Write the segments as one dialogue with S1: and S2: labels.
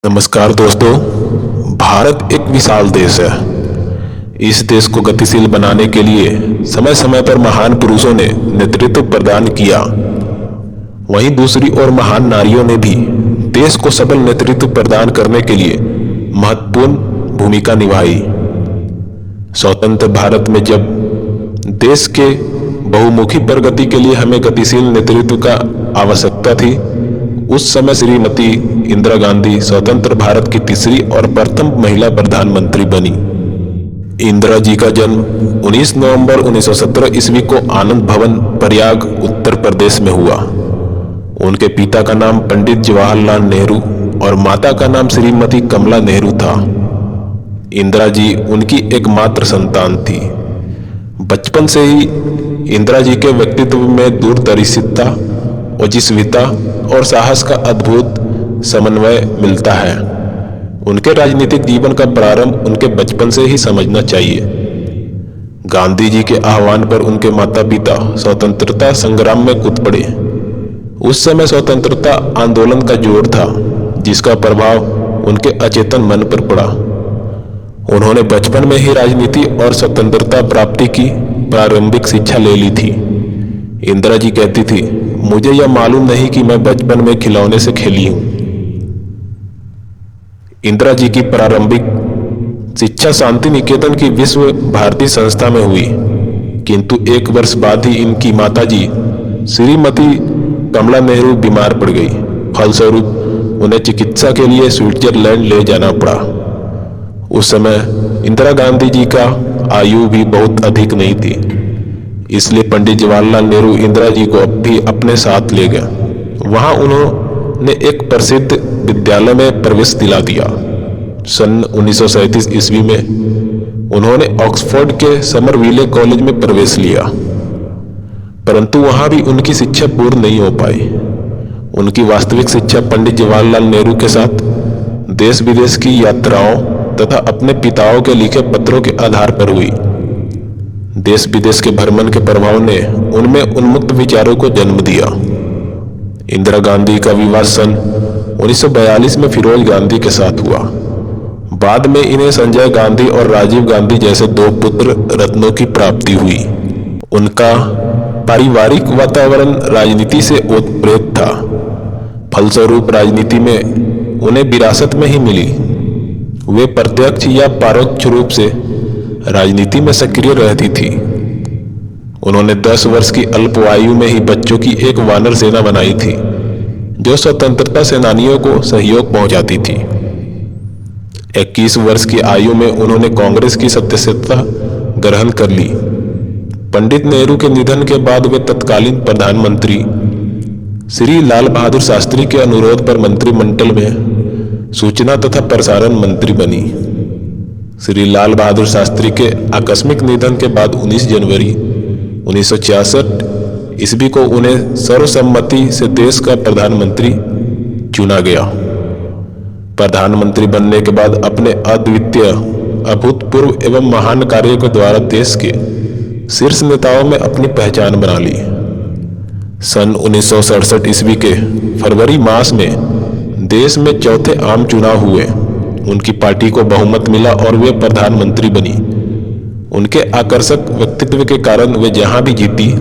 S1: नमस्कार दोस्तों। भारत एक विशाल देश है। इस देश को गतिशील बनाने के लिए समय समय पर महान पुरुषों ने नेतृत्व प्रदान किया। वहीं दूसरी ओर महान नारियों ने भी देश को सबल नेतृत्व प्रदान करने के लिए महत्वपूर्ण भूमिका निभाई। स्वतंत्र भारत में जब देश के बहुमुखी प्रगति के लिए हमें गतिशील नेतृत्व का आवश्यकता थी, उस समय श्रीमती इंदिरा गांधी स्वतंत्र भारत की तीसरी और प्रथम महिला प्रधानमंत्री बनी। इंदिरा जी का जन्म 19 नवंबर 1917 ईस्वी को आनंद भवन, प्रयाग, उत्तर प्रदेश में हुआ। उनके पिता का नाम पंडित जवाहरलाल नेहरू और माता का नाम श्रीमती कमला नेहरू था। इंदिरा जी उनकी एकमात्र संतान थी। बचपन से ही इंदिरा जी के व्यक्तित्व में दूरदर्शिता, ओजस्विता और साहस का अद्भुत समन्वय मिलता है। उनके राजनीतिक जीवन का प्रारंभ उनके बचपन से ही समझना चाहिए। गांधी जी के आह्वान पर उनके माता पिता स्वतंत्रता संग्राम में कूद पड़े। उस समय स्वतंत्रता आंदोलन का जोर था, जिसका प्रभाव उनके अचेतन मन पर पड़ा। उन्होंने बचपन में ही राजनीति और स्वतंत्रता प्राप्ति की प्रारंभिक शिक्षा ले ली थी। इंदिरा जी कहती थी, मुझे यह मालूम नहीं कि मैं बचपन में खिलौने से खेली हूं। इंदिरा जी की प्रारंभिक शिक्षा शांति निकेतन की विश्व भारती संस्था में हुई, किंतु एक वर्ष बाद ही इनकी माताजी श्रीमती कमला नेहरू बीमार पड़ गई। फलस्वरूप उन्हें चिकित्सा के लिए स्विट्जरलैंड ले जाना पड़ा। उस समय इंदिरा गांधी जी का आयु भी बहुत अधिक नहीं थी, इसलिए पंडित जवाहरलाल नेहरू इंदिरा जी को भी अपने साथ ले गए। वहां उन्होंने एक प्रसिद्ध विद्यालय में प्रवेश दिला दिया। सन 1937 ईस्वी में उन्होंने ऑक्सफोर्ड के समरविले कॉलेज में प्रवेश लिया, परंतु वहां भी उनकी शिक्षा पूर्ण नहीं हो पाई। उनकी वास्तविक शिक्षा पंडित जवाहरलाल नेहरू के साथ देश विदेश की यात्राओं तथा अपने पिताओं के लिखे पत्रों के आधार पर हुई। देश विदेश के भ्रमण के प्रभाव ने उनमें उन्मुक्त विचारों को जन्म दिया। इंदिरा गांधी का विवाह सन 1942 में फिरोज गांधी के साथ हुआ। बाद में इन्हें संजय गांधी और राजीव गांधी जैसे दो पुत्र रत्नों की प्राप्ति हुई। उनका पारिवारिक वातावरण राजनीति से ओतप्रोत था। फलस्वरूप राजनीति में उन्हें विरासत में ही मिली। वे प्रत्यक्ष या परोक्ष रूप से राजनीति में सक्रिय रहती थी। उन्होंने 10 वर्ष की अल्पायु में ही बच्चों की एक वानर सेना बनाई थी, जो स्वतंत्रता सेनानियों को सहयोग पहुंचाती थी। 21 वर्ष की आयु में उन्होंने कांग्रेस की सदस्यता ग्रहण कर ली। पंडित नेहरू के निधन के बाद वे तत्कालीन प्रधानमंत्री श्री लाल बहादुर शास्त्री के अनुरोध पर मंत्रिमंडल में सूचना तथा प्रसारण मंत्री बनी। श्री लाल बहादुर शास्त्री के आकस्मिक निधन के बाद 19 जनवरी 1966 ईस्वी को उन्हें सर्वसम्मति से देश का प्रधानमंत्री चुना गया। प्रधानमंत्री बनने के बाद अपने अद्वितीय, अभूतपूर्व एवं महान कार्यों के द्वारा देश के शीर्ष नेताओं में अपनी पहचान बना ली। सन 1967 ईस्वी के फरवरी मास में देश में चौथे आम चुनाव हुए। उनकी पार्टी को बहुमत मिला और वे प्रधानमंत्री बनी। उनके आकर्षक व्यक्तित्व के कारण वे जहां भी जीती,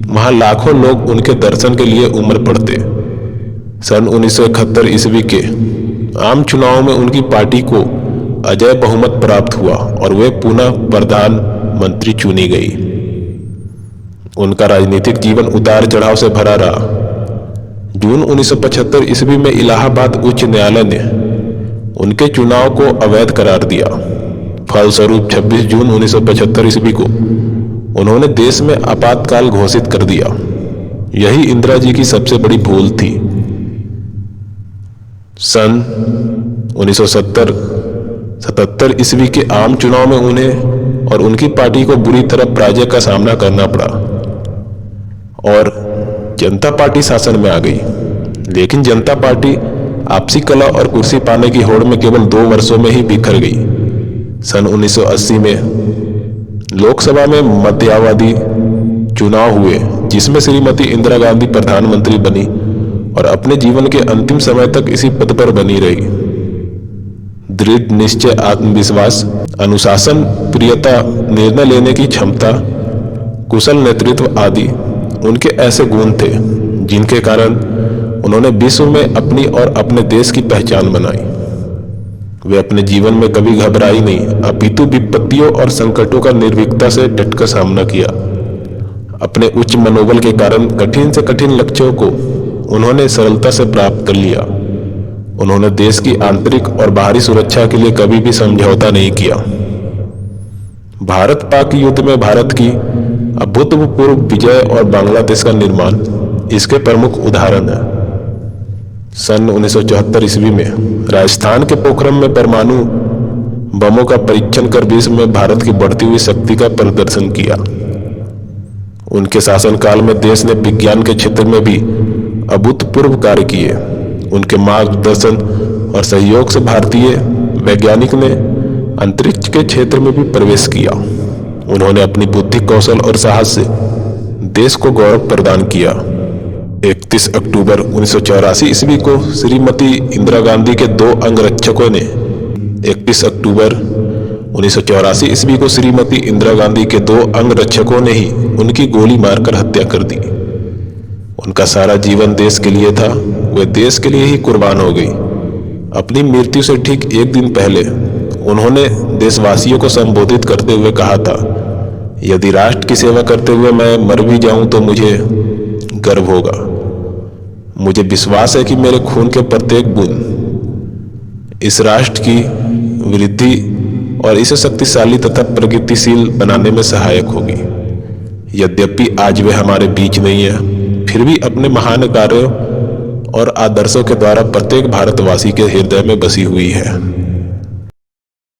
S1: वहां लाखों लोग उनके दर्शन के लिए उमड़ पड़ते। सन 1971 ईस्वी के आम चुनाव में उनकी पार्टी को अजय बहुमत प्राप्त हुआ और वे पुनः प्रधानमंत्री चुनी गई। उनका राजनीतिक जीवन उतार चढ़ाव से भरा रहा। जून 1975 ईस्वी में इलाहाबाद उच्च न्यायालय ने उनके चुनाव को अवैध करार दिया। फलस्वरूप 26 जून 1975 ईस्वी को उन्होंने देश में आपातकाल घोषित कर दिया। यही इंदिरा जी की सबसे बड़ी भूल थी। सन 1977 ईस्वी के आम चुनाव में उन्हें और उनकी पार्टी को बुरी तरह पराजय का सामना करना पड़ा और जनता पार्टी शासन में आ गई। लेकिन जनता पार्टी आपसी कला और कुर्सी पाने की होड़ में केवल 2 वर्षों में ही बिखर गई। सन 1980 में लोकसभा में मध्यावधि चुनाव हुए, जिसमें श्रीमती इंदिरा गांधी प्रधानमंत्री बनी और अपने जीवन के अंतिम समय तक इसी पद पर बनी रही। दृढ़ निश्चय, आत्मविश्वास, अनुशासन, प्रियता, निर्णय लेने की क्षमता, कुशल नेतृत्व आदि उनके ऐसे गुण थे जिनके कारण उन्होंने विश्व में अपनी और अपने देश की पहचान बनाई। वे अपने जीवन में कभी घबराई नहीं, अपितु विपत्तियों और संकटों का निर्भीकता से डटकर सामना किया। अपने उच्च मनोबल के कारण कठिन से कठिन लक्ष्यों को उन्होंने सरलता से प्राप्त कर लिया। उन्होंने देश की आंतरिक और बाहरी सुरक्षा के लिए कभी भी समझौता नहीं किया। भारत पाक युद्ध में भारत की अभूतपूर्व विजय और बांग्लादेश का निर्माण इसके प्रमुख उदाहरण है। सन 1974 ईस्वी में राजस्थान के पोखरम में परमाणु बमों का परीक्षण कर विश्व में भारत की बढ़ती हुई शक्ति का प्रदर्शन किया। उनके शासनकाल में देश ने विज्ञान के क्षेत्र में भी अभूतपूर्व कार्य किए। उनके मार्गदर्शन और सहयोग से भारतीय वैज्ञानिक ने अंतरिक्ष के क्षेत्र में भी प्रवेश किया। उन्होंने अपनी बुद्धि, कौशल और साहस से देश को गौरव प्रदान किया। 31 अक्टूबर 1984 ईस्वी को श्रीमती इंदिरा गांधी के 2 अंगरक्षकों ने 31 अक्टूबर 1984 ईस्वी को श्रीमती इंदिरा गांधी के 2 अंगरक्षकों ने ही उनकी गोली मारकर हत्या कर दी। उनका सारा जीवन देश के लिए था, वे देश के लिए ही कुर्बान हो गई। अपनी मृत्यु से ठीक एक दिन पहले उन्होंने देशवासियों को संबोधित करते हुए कहा था, यदि राष्ट्र की सेवा करते हुए मैं मर भी जाऊं तो मुझे गर्व होगा। मुझे विश्वास है कि मेरे खून के प्रत्येक बूंद इस राष्ट्र की वृद्धि और इसे शक्तिशाली तथा प्रगतिशील बनाने में सहायक होगी। यद्यपि आज वे हमारे बीच नहीं है, फिर भी अपने महान कार्यों और आदर्शों के द्वारा प्रत्येक भारतवासी के हृदय में बसी हुई है।